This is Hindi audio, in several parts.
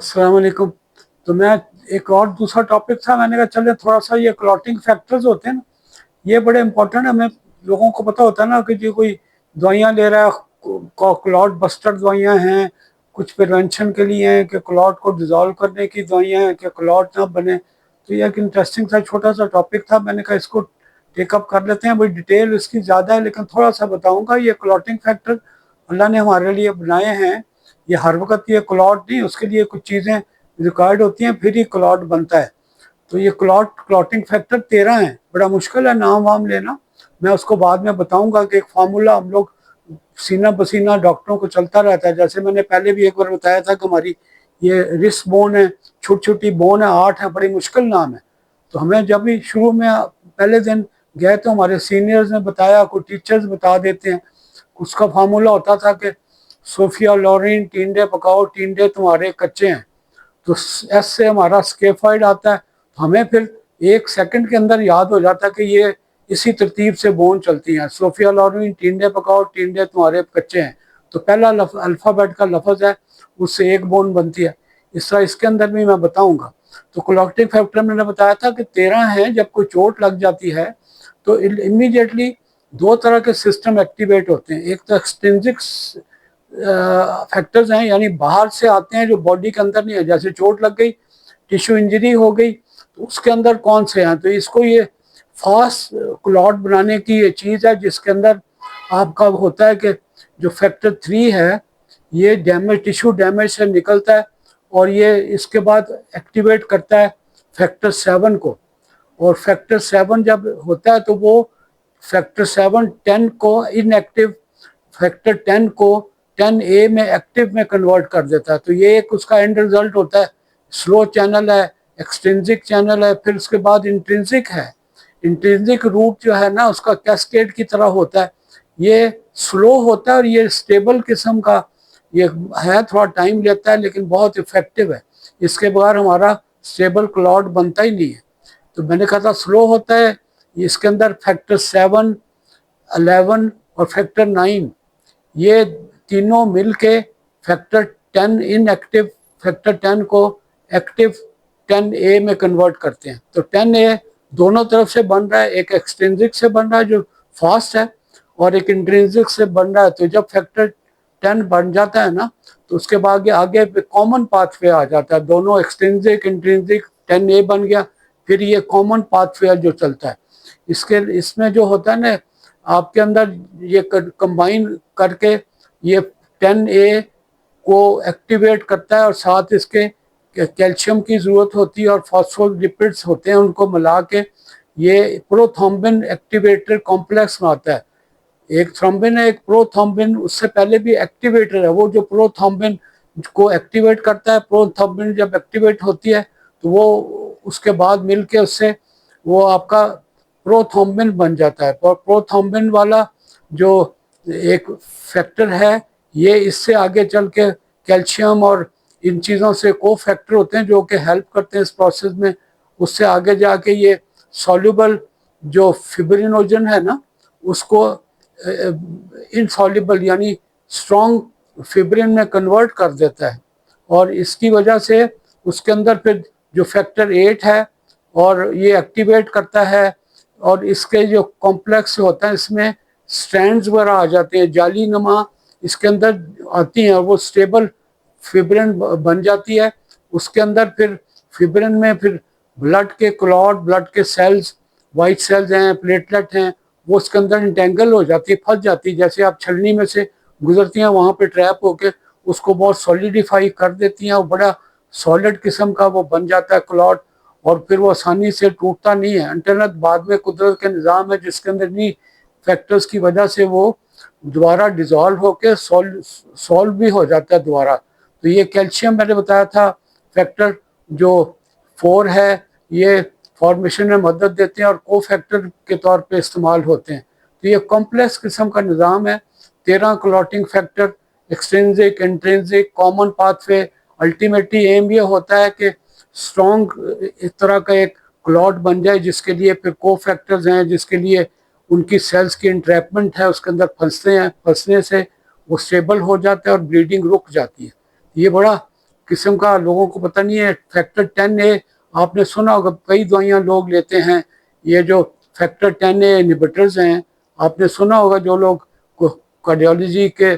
अस्सलाम वालेकुम। तो मैं एक और दूसरा टॉपिक था, मैंने कहा चले थोड़ा सा ये क्लॉटिंग फैक्टर्स होते हैं ना, ये बड़े इंपॉर्टेंट है। हमें लोगों को पता होता है ना कि जो कोई दवाइयाँ ले रहा है, क्लॉट बस्टर दवाइयाँ हैं, कुछ प्रिवेंशन के लिए हैं, कि क्लॉट को डिजोल्व करने की दवाइयाँ हैं कि क्लॉट ना बने। तो ये एक इंटरेस्टिंग सा छोटा सा टॉपिक था, मैंने कहा इसको टेकअप कर लेते हैं। भाई डिटेल इसकी ज़्यादा है लेकिन थोड़ा सा बताऊंगा। ये क्लॉटिंग फैक्टर अल्लाह ने हमारे लिए बनाए हैं। ये हर वक्त ये क्लॉट नहीं, उसके लिए कुछ चीज़ें रिक्वायर्ड होती हैं, फिर ही क्लॉट बनता है। तो ये क्लॉटिंग फैक्टर 13 है। बड़ा मुश्किल है नाम वाम लेना, मैं उसको बाद में बताऊंगा कि एक फार्मूला हम लोग सीना पसीना डॉक्टरों को चलता रहता है। जैसे मैंने पहले भी एक बार बताया था कि हमारी ये रिस्ट बोन है, छोटी छोटी बोन है, 8 है, बड़ी मुश्किल नाम है। तो हमें जब भी शुरू में पहले दिन गए तो हमारे सीनियर्स ने बताया, कोई टीचर्स बता देते हैं। उसका फार्मूला होता था कि सोफिया लोरिन टिंडे पकाओ, टिंडे तुम्हारे कच्चे हैं। तो एस से हमारा स्केफाइड आता है, तो हमें फिर 1 सेकंड के अंदर याद हो जाता है कि ये इसी तरतीब से बोन चलती हैं। सोफिया लोरिन टिंडे पकाओ, टिंडे तुम्हारे कच्चे हैं। तो पहला अल्फ़ाबेट का लफ्ज़ है, उससे एक बोन बनती है। इस तरह इसके अंदर भी मैं बताऊंगा। तो क्लॉटिंग फैक्टर मैंने बताया था कि 13 हैं। जब कोई चोट लग जाती है तो इमीडिएटली दो तरह के सिस्टम एक्टिवेट होते हैं। एक तो एक्सट्रिंसिक फैक्टर्स हैं, यानी बाहर से आते हैं जो बॉडी के अंदर नहीं है। जैसे चोट लग गई, टिश्यू इंजरी हो गई, तो उसके अंदर कौन से हैं? तो इसको ये फास्ट क्लॉट बनाने की ये चीज़ है, जिसके अंदर आपका होता है कि जो फैक्टर 3 है ये डैमेज, टिश्यू डैमेज से निकलता है, और ये इसके बाद एक्टिवेट करता है फैक्टर 7 को। और फैक्टर 7 जब होता है तो वो फैक्टर 7 10 को इनएक्टिव, फैक्टर 10 को 10A में एक्टिव में कन्वर्ट कर देता है। तो ये एक उसका एंड रिजल्ट होता है। स्लो चैनल है, एक्सट्रिंसिक चैनल है, फिर उसके बाद इंट्रिंसिक है। इंट्रिंसिक रूट जो है ना, उसका कैस्केड की तरह होता है। ये स्लो होता है और ये स्टेबल किस्म का ये है, थोड़ा टाइम लेता है लेकिन बहुत इफेक्टिव है। इसके बगैर हमारा स्टेबल क्लॉट बनता ही नहीं है। तो मैंने कहा था स्लो होता है। इसके अंदर फैक्टर 7, 11 और फैक्टर 9, ये तीनों मिल के फैक्टर 10 इनएक्टिव फैक्टर 10 को एक्टिव 10A में कन्वर्ट करते हैं। तो 10A दोनों तरफ से बन रहा है, एक एक्सट्रिंसिक से बन रहा है जो फास्ट है, और एक इंट्रिंसिक से बन रहा है। तो जब फैक्टर 10 बन जाता है ना, तो उसके बाद आगे कॉमन पाथवे आ जाता है। दोनों एक्सट्रिंसिक इंट्रिंसिक 10A बन गया, फिर ये कॉमन पाथवे जो चलता है। इसमें जो होता है ना, आपके अंदर ये कंबाइन करके ये 10A को एक्टिवेट करता है, और साथ इसके कैल्शियम की ज़रूरत होती है और फॉस्फोलिपिड्स होते हैं, उनको मिला के ये प्रोथ्रोम्बिन एक्टिवेटर कॉम्प्लेक्स बनाता है। एक थ्रोम्बिन है, एक प्रोथ्रोम्बिन उससे पहले भी एक्टिवेटर है। वो जो प्रोथ्रोम्बिन को एक्टिवेट करता है, प्रोथ्रोम्बिन जब एक्टिवेट होती है तो वो उसके बाद मिलके उससे वो आपका प्रोथ्रोम्बिन बन जाता है। और प्रोथ्रोम्बिन वाला जो एक फैक्टर है, ये इससे आगे चल के कैल्शियम और इन चीज़ों से को फैक्टर होते हैं जो कि हेल्प करते हैं इस प्रोसेस में। उससे आगे जाके ये सॉल्युबल जो फिब्रिनोजन है ना, उसको इनसॉल्युबल यानी स्ट्रॉन्ग फिब्रिन में कन्वर्ट कर देता है। और इसकी वजह से उसके अंदर फिर जो फैक्टर 8 है और ये एक्टिवेट करता है। और इसके जो कॉम्प्लेक्स होता है, इसमें स्ट्रैंड्स वगैरह आ जाते हैं, जाली नुमा इसके अंदर आती हैं, और वो स्टेबल फिब्रिन बन जाती है। उसके अंदर फिर फिब्रिन में फिर ब्लड के क्लॉट, ब्लड के सेल्स, वाइट सेल्स हैं, प्लेटलेट हैं, वो उसके अंदर इंटेंगल हो जाती है, फंस जाती है। जैसे आप छलनी में से गुजरती हैं, वहाँ पे ट्रैप होके उसको बहुत सॉलिडिफाई कर देती हैं, और बड़ा सॉलिड किस्म का वो बन जाता है क्लॉट। और फिर वो आसानी से टूटता नहीं है। इंटरनेट बाद में कुदरत के निज़ाम है जिसके अंदर इन्हीं फैक्टर्स की वजह से वो दोबारा डिज़ोल्व होके सॉल्व भी हो जाता है दोबारा। तो ये कैल्शियम मैंने बताया था फैक्टर जो 4 है, ये फॉर्मेशन में मदद देते हैं और को फैक्टर के तौर पे इस्तेमाल होते हैं। तो ये कॉम्प्लेक्स किस्म का निज़ाम है। 13 clotting factor, extrinsic, intrinsic, common pathway. Ultimately एम ये होता है कि स्ट्रॉन्ग इस तरह का एक क्लॉट बन जाए, जिसके लिए फिर को फैक्टर्स हैं, जिसके लिए उनकी सेल्स की इंट्रैपमेंट है, उसके अंदर फंसते हैं, फंसने से वो स्टेबल हो जाता है और ब्लीडिंग रुक जाती है। ये बड़ा किस्म का लोगों को पता नहीं है। फैक्टर 10A आपने सुना होगा, कई दवाइयाँ लोग लेते हैं, ये जो फैक्टर 10A इनहिबिटर्स हैं, आपने सुना होगा, जो लोग कार्डियोलॉजी के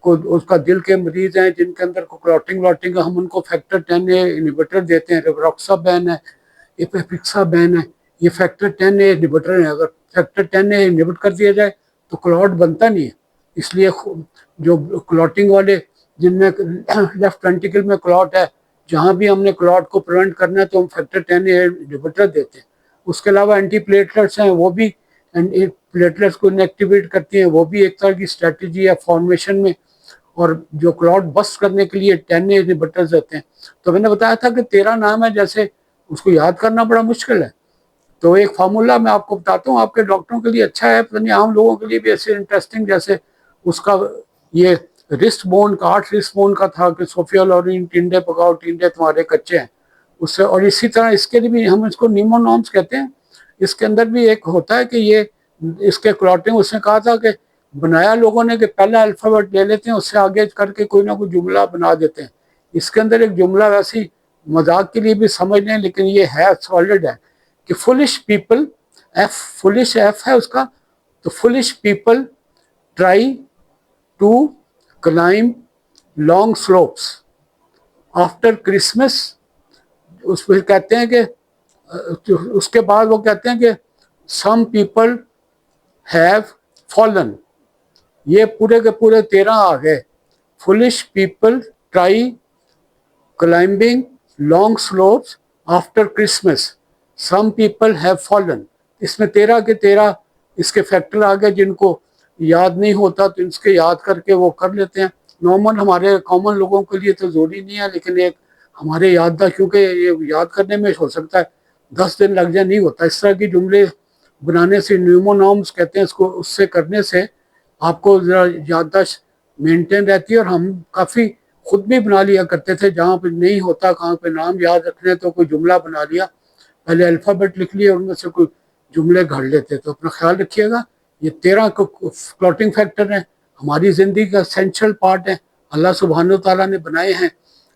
को उसका दिल के मरीज हैं जिनके अंदर को क्लॉटिंग व्लॉटिंग, हम उनको फैक्टर 10A इनहिबिटर देते हैं। रिवरोक्साबैन है, इपेक्साबैन है, ये फैक्टर 10A इनहिबिटर है। अगर फैक्टर 10A इनहिबिट कर दिया जाए तो क्लॉट बनता नहीं है। इसलिए जो क्लॉटिंग वाले जिनमें लेफ्ट वेंट्रिकल में क्लॉट है, जहाँ भी हमने क्लॉट को प्रिवेंट करना है तो हम फैक्टर 10A इनहिबिटर देते हैं। उसके अलावा एंटी प्लेटलेट्स हैं, वो भी प्लेटलेट्स को इनएक्टिवेट करती हैं, वो भी एक तरह की स्ट्रेटजी है फॉर्मेशन में। और जो क्लॉट बस्ट करने के लिए 10A इनहिबिटर्स देते हैं। तो मैंने बताया था कि 13 नाम है, जैसे उसको याद करना बड़ा मुश्किल है। तो एक फार्मूला मैं आपको बताता हूँ, आपके डॉक्टरों के लिए अच्छा है, पता नहीं आम लोगों के लिए भी ऐसे इंटरेस्टिंग। जैसे उसका ये रिस्ट बोन का, 8 रिस्ट बोन का था कि सोफिया लोरिन टिंडे पकाओ, टिंडे तुम्हारे कच्चे हैं उससे। और इसी तरह इसके लिए भी हम इसको निमोनॉम्स कहते हैं। इसके अंदर भी एक होता है कि ये इसके क्लॉटिंग, उसने कहा था कि बनाया लोगों ने कि पहला अल्फाबेट ले लेते हैं, उससे आगे करके कोई ना कोई जुमला बना देते हैं। इसके अंदर एक जुमला वैसी मजाक के लिए भी समझ लें, लेकिन ये है सॉलिड है कि foolish people, F foolish F है उसका, तो foolish people try to climb long slopes after Christmas. उसमें कहते हैं कि उसके बाद वो कहते हैं कि सम पीपल हैव फॉलन। ये पूरे के पूरे 13 आ गए। Foolish people try climbing long slopes after Christmas, some people have fallen. इसमें 13 के 13 इसके फैक्टर आ गए, जिनको याद नहीं होता तो इसके याद करके वो कर लेते हैं। नॉर्मल हमारे कॉमन लोगों के लिए तो जरूरी नहीं है, लेकिन एक हमारे याददाश्त, क्योंकि ये याद करने में हो सकता है 10 दिन लग जाए, नहीं होता। इस तरह की जुमले बनाने से, न्यूमोनॉम्स कहते हैं इसको, उससे करने से आपको ज़रा याददाश्त मेंटेन रहती है। और हम काफ़ी खुद भी बना लिया करते थे, जहाँ पे नहीं होता, कहाँ पे नाम याद रखने तो कोई जुमला बना लिया, पहले अल्फ़ाबेट लिख लिया, उनमें से कोई जुमले घड़ लेते। तो अपना ख्याल रखिएगा, ये 13 क्लॉटिंग फैक्टर हैं, हमारी ज़िंदगी का एसेंशियल पार्ट है, अल्लाह सुब्हानो तआला ने बनाए हैं।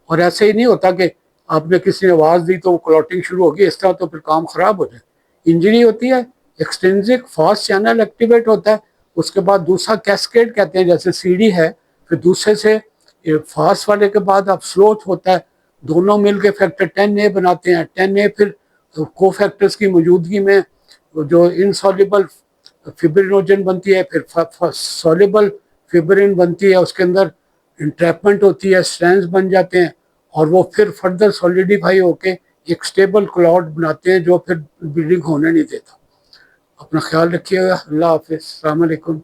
और ऐसे ही नहीं होता कि आपने किसी ने आवाज़ दी तो क्लॉटिंग शुरू होगी, इस तरह तो फिर काम ख़राब हो जाए। इंजरी होती है, एक्सटेंसिव फास्ट चैनल एक्टिवेट होता है, उसके बाद दूसरा कैस्केड कहते हैं, जैसे सीढ़ी है, फिर दूसरे से फास्ट वाले के बाद अब स्लो होता है, दोनों मिलके फैक्टर 10A बनाते हैं। 10A फिर को फैक्टर्स की मौजूदगी में जो इनसॉल्युबल फिब्रिनोजन बनती है, फिर सॉल्युबल फिब्रिन बनती है, उसके अंदर इंट्रैपमेंट होती है, स्ट्रैंड्स बन जाते हैं, और वो फिर फर्दर सॉलिडिफाई होके एक स्टेबल क्लॉट बनाते हैं जो फिर ब्लीडिंग होने नहीं देता। अपना ख्याल रखिएगा। अल्लाह हाफिज़, अस्सलाम वालेकुम।